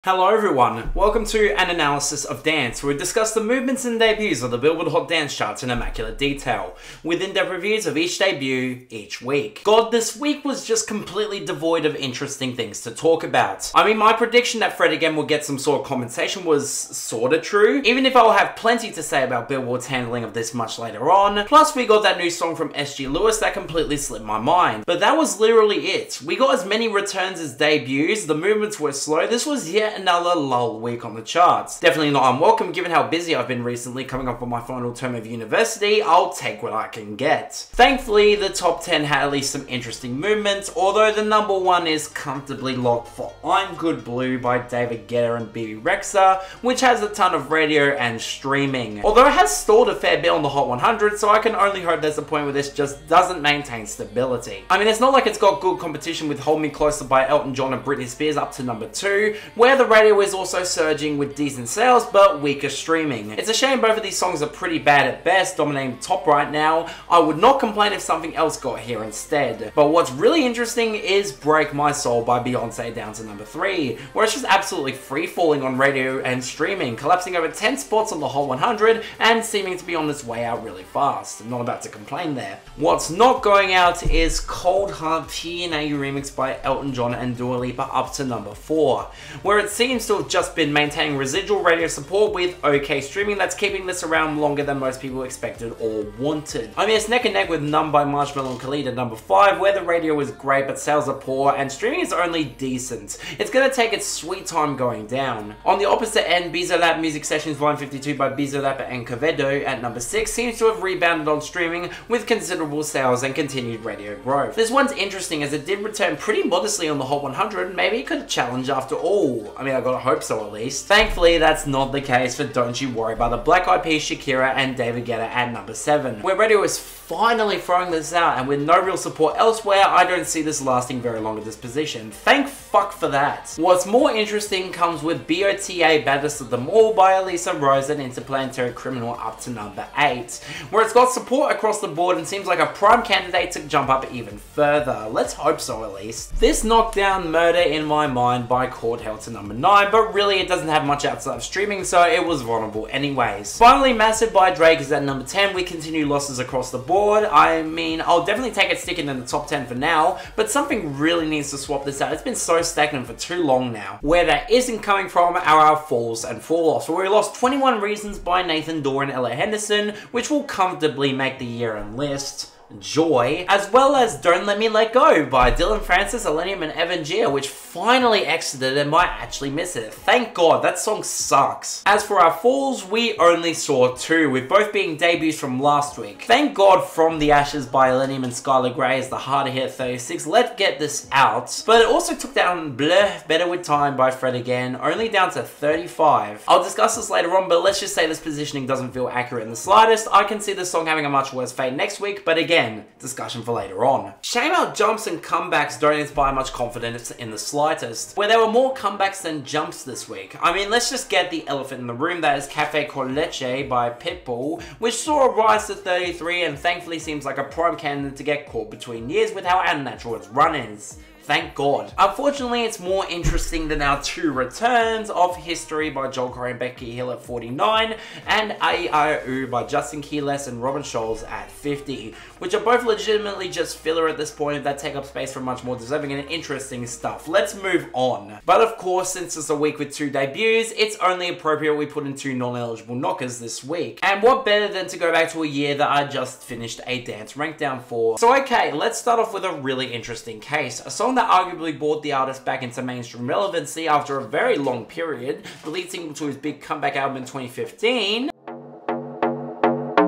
Hello everyone, welcome to an analysis of dance where we discuss the movements and debuts of the Billboard Hot Dance charts in immaculate detail, with in-depth reviews of each debut each week. God, this week was just completely devoid of interesting things to talk about. I mean, my prediction that Fred again will get some sort of compensation was sorta true, even if I'll have plenty to say about Billboard's handling of this much later on. Plus we got that new song from SG Lewis that completely slipped my mind. But that was literally it. We got as many returns as debuts, the movements were slow, this was yet another lull week on the charts. Definitely not unwelcome given how busy I've been recently coming up on my final term of university. I'll take what I can get. Thankfully, the top 10 had at least some interesting movements, although the number one is comfortably locked for I'm Good Blue by David Guetta and BB Rexha, which has a ton of radio and streaming. Although it has stalled a fair bit on the Hot 100, so I can only hope there's a point where this just doesn't maintain stability. I mean, it's not like it's got good competition with Hold Me Closer by Elton John and Britney Spears up to number 2, where the radio is also surging with decent sales but weaker streaming. It's a shame both of these songs are pretty bad at best, dominating the top right now. I would not complain if something else got here instead. But what's really interesting is Break My Soul by Beyonce down to number 3, where it's just absolutely free-falling on radio and streaming, collapsing over 10 spots on the Hot 100 and seeming to be on its way out really fast. I'm not about to complain there. What's not going out is Cold Heart P&A remix by Elton John and Dua Lipa up to number 4, where it seems to have just been maintaining residual radio support with okay streaming that's keeping this around longer than most people expected or wanted. I mean, it's neck and neck with Numb by Marshmello and Khalid at number 5, where the radio is great but sales are poor and streaming is only decent. It's gonna take its sweet time going down. On the opposite end, Bizarrap Music Sessions Volume 52 by Bizarrap and Quevedo at number 6 seems to have rebounded on streaming with considerable sales and continued radio growth. This one's interesting as it did return pretty modestly on the Hot 100, maybe it could challenge after all. I mean, I gotta hope so at least. Thankfully, that's not the case for Don't You Worry by the Black Eyed Peas, Shakira and David Guetta at number 7, where radio is finally throwing this out, and with no real support elsewhere, I don't see this lasting very long at this position. Thank fuck for that. What's more interesting comes with BOTA Baddest of Them All by Elisa Rose and Interplanetary Criminal up to number 8, where it's got support across the board and seems like a prime candidate to jump up even further. Let's hope so at least. This knocked down Murder in My Mind by Cord Hell to number 9, but really it doesn't have much outside of streaming, so it was vulnerable anyways. Finally, Massive by Drake is at number 10 with continued losses across the board. I mean, I'll definitely take it sticking in the top 10 for now, but something really needs to swap this out. It's been so stagnant for too long now. Where that isn't coming from are our falls and fall-offs, where we lost 21 Reasons by Nathan Dorr and Ella Henderson, which will comfortably make the year-end list. Joy, as well as Don't Let Me Let Go by Dylan Francis, Elenium and Evan Gia, which finally exited and might actually miss it. Thank God, that song sucks. As for our falls, we only saw 2, with both being debuts from last week. Thank God From the Ashes by Elenium and Skylar Grey is the harder hit 36, let's get this out. But it also took down Bleh, Better With Time by Fred again, only down to 35. I'll discuss this later on, but let's just say this positioning doesn't feel accurate in the slightest. I can see this song having a much worse fate next week, but again, discussion for later on. Shame our jumps and comebacks don't inspire much confidence in the slightest, where there were more comebacks than jumps this week. I mean, let's just get the elephant in the room, that is Cafe Con Leche by Pitbull, which saw a rise to 33 and thankfully seems like a prime candidate to get caught between years with how unnatural its run is. Thank God. Unfortunately, it's more interesting than our 2 returns of History by Joel Corey and Becky Hill at 49 and AAoD by Justin Quiles and Robin Scholes at 50, which are both legitimately just filler at this point that take up space for much more deserving and interesting stuff. Let's move on. But of course, since it's a week with 2 debuts, it's only appropriate we put in 2 non-eligible knockers this week. And what better than to go back to a year that I just finished a dance rank down for. So okay, let's start off with a really interesting case. A song that arguably brought the artist back into mainstream relevancy after a very long period, the lead single to his big comeback album in 2015.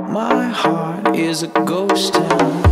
My heart is a ghost town.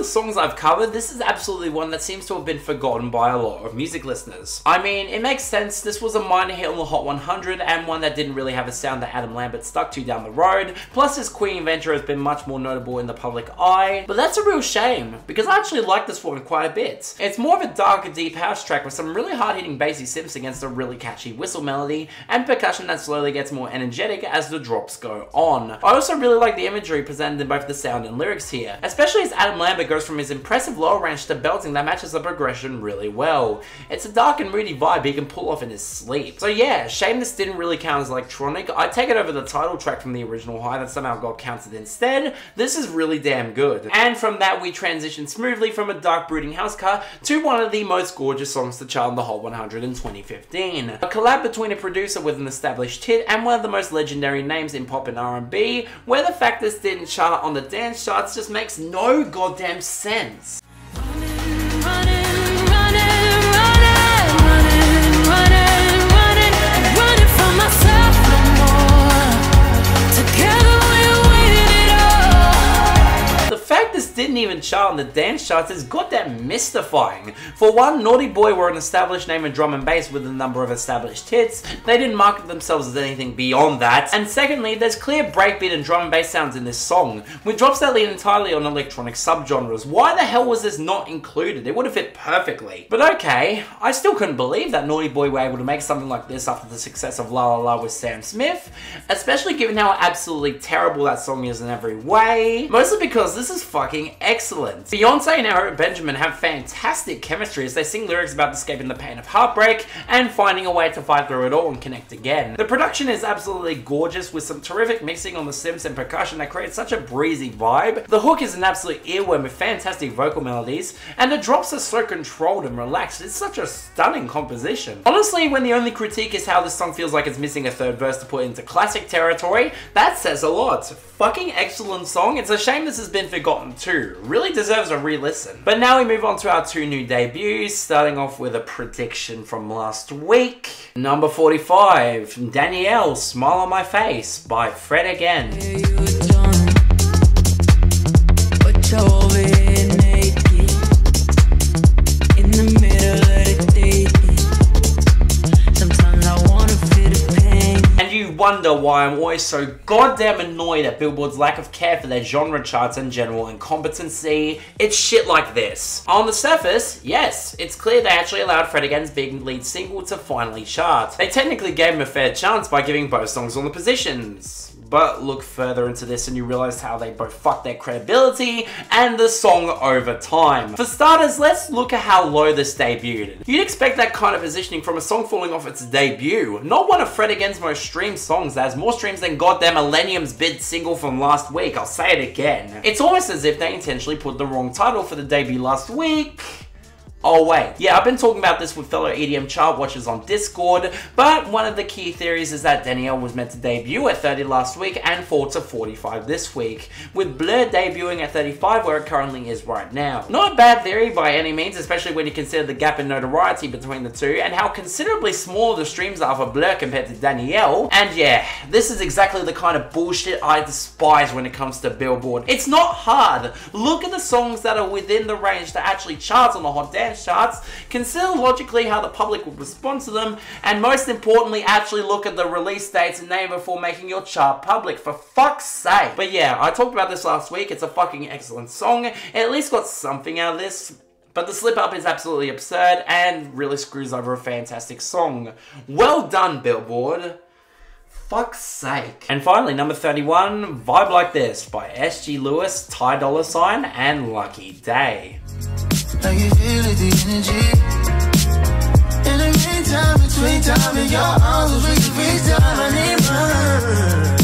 Songs I've covered, this is absolutely one that seems to have been forgotten by a lot of music listeners. I mean, it makes sense, this was a minor hit on the Hot 100 and one that didn't really have a sound that Adam Lambert stuck to down the road, plus his Queen inventor has been much more notable in the public eye, but that's a real shame, because I actually like this one quite a bit. It's more of a darker, deep house track with some really hard-hitting bassy synths against a really catchy whistle melody, and percussion that slowly gets more energetic as the drops go on. I also really like the imagery presented in both the sound and lyrics here, especially as Adam Lambert goes from his impressive lower range to belting that matches the progression really well. It's a dark and moody vibe he can pull off in his sleep. So yeah, shame this didn't really count as electronic. I'd take it over the title track from the original High that somehow got counted instead. This is really damn good. And from that we transition smoothly from a dark brooding house cut to one of the most gorgeous songs to chart on the Hot 100 in 2015. A collab between a producer with an established hit and one of the most legendary names in pop and R&B, where the fact this didn't chart on the dance charts just makes no goddamn sense. The fact this didn't even chart on the dance charts is goddamn mystifying. For one, Naughty Boy were an established name in drum and bass with a number of established hits. They didn't market themselves as anything beyond that. And secondly, there's clear breakbeat and drum and bass sounds in this song, with drops that lean entirely on electronic subgenres. Why the hell was this not included? It would have fit perfectly. But okay, I still couldn't believe that Naughty Boy were able to make something like this after the success of La La La with Sam Smith, especially given how absolutely terrible that song is in every way. Mostly because this is fucking excellent. Beyonce and Eric Benjamin have fantastic chemistry as they sing lyrics about escaping the pain of heartbreak and finding a way to fight through it all and connect again. The production is absolutely gorgeous with some terrific mixing on the synths and percussion that creates such a breezy vibe. The hook is an absolute earworm with fantastic vocal melodies, and the drops are so controlled and relaxed. It's such a stunning composition. Honestly, when the only critique is how this song feels like it's missing a third verse to put into classic territory, that says a lot. Fucking excellent song. It's a shame this has been forgotten too. Really deserves a re-listen. But now we move on to our two new debuts, starting off with a prediction from last week. Number 45, Danielle, Smile on My Face by Fred Again. Wonder why I'm always so goddamn annoyed at Billboard's lack of care for their genre charts and general incompetency. It's shit like this. On the surface, yes, it's clear they actually allowed Fred Again's big lead single to finally chart. They technically gave him a fair chance by giving both songs on the positions. But look further into this and you realize how they both fucked their credibility and the song over time. For starters, let's look at how low this debuted. You'd expect that kind of positioning from a song falling off its debut, not one of Fred Again's most streamed songs that has more streams than goddamn Millennium's bid single from last week. I'll say it again. It's almost as if they intentionally put the wrong title for the debut last week. Oh wait, yeah, I've been talking about this with fellow EDM chart watchers on Discord, but one of the key theories is that Danielle was meant to debut at 30 last week and fall to 45 this week, with Blur debuting at 35 where it currently is right now. Not a bad theory by any means, especially when you consider the gap in notoriety between the two and how considerably smaller the streams are for Blur compared to Danielle. And yeah, this is exactly the kind of bullshit I despise when it comes to Billboard. It's not hard. Look at the songs that are within the range to actually chart on the Hot Dance charts, consider logically how the public would respond to them, and most importantly, actually look at the release dates and name before making your chart public, for fuck's sake. But yeah, I talked about this last week. It's a fucking excellent song. It at least got something out of this. But the slip up is absolutely absurd and really screws over a fantastic song. Well done, Billboard. Fuck's sake. And finally, number 31, Vibe Like This by SG Lewis, Dolla and Lucky Daye. I can feel it, the energy. In the meantime, between time and your arms, we can freeze time, I need mine.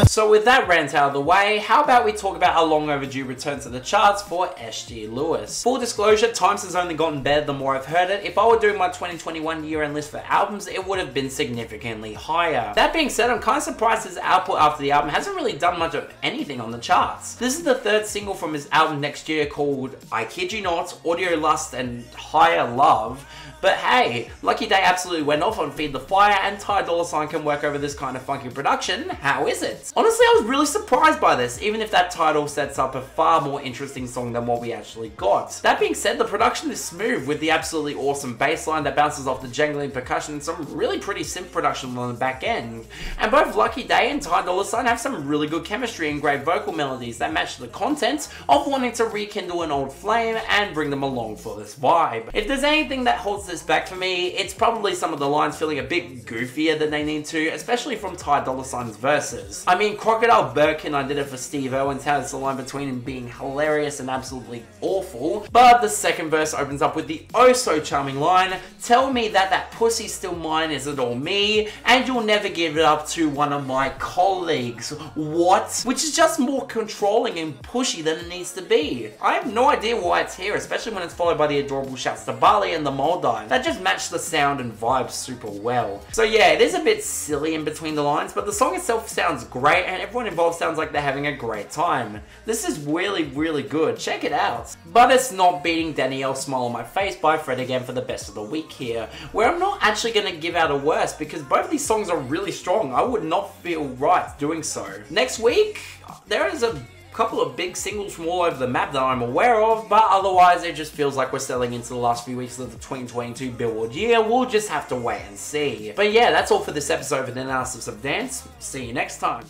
So with that rant out of the way, how about we talk about a long overdue return to the charts for SG Lewis. Full disclosure, times has only gotten better the more I've heard it. If I were doing my 2021 year-end list for albums, it would have been significantly higher. That being said, I'm kind of surprised his output after the album hasn't really done much of anything on the charts. This is the third single from his album next year called, I Kid You Not, Audio Lust and Higher Love. But hey, Lucky Daye absolutely went off on Feed the Fire, and Dolla can work over this kind of funky production. How is it? Honestly, I was really surprised by this, even if that title sets up a far more interesting song than what we actually got. That being said, the production is smooth with the absolutely awesome bass line that bounces off the jangling percussion and some really pretty synth production on the back end. And both Lucky Daye and Dolla have some really good chemistry and great vocal melodies that match the content of wanting to rekindle an old flame and bring them along for this vibe. If there's anything that holds this back for me, it's probably some of the lines feeling a bit goofier than they need to, especially from Dolla's verses. I mean, Crocodile Birkin, I did it for Steve Irwin's, has the line between him being hilarious and absolutely awful, but the second verse opens up with the oh so charming line, "Tell me that that pussy's still mine, is it all me? And you'll never give it up to one of my colleagues." What? Which is just more controlling and pushy than it needs to be. I have no idea why it's here, especially when it's followed by the adorable shouts to Bali and the Moldine. That just match the sound and vibe super well. So yeah, it is a bit silly in between the lines, but the song itself sounds great and everyone involved sounds like they're having a great time. This is really, really good. Check it out. But it's not beating Danielle's Smile on My Face by Fred again for the best of the week here, where I'm not actually going to give out a worst because both of these songs are really strong. I would not feel right doing so. Next week, there is a couple of big singles from all over the map that I'm aware of, but otherwise it just feels like we're settling into the last few weeks of the 2022 Billboard year. We'll just have to wait and see. But yeah, that's all for this episode of an analysis of dance. See you next time.